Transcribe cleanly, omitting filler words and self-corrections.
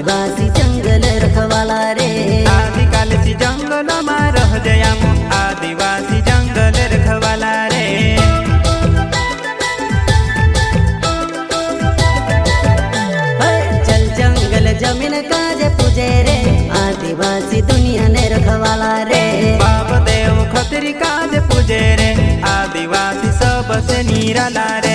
आदिवासी जंगल रखवाला रे। आदिकाल से जंगल में रह जया आदिवासी जंगल रखवाला रे। चल जंगल जमीन काज पूजे रे आदिवासी दुनिया ने रखवाला रे। बाप देव खतरी काज पूजे रे आदिवासी सबसे निराला रे।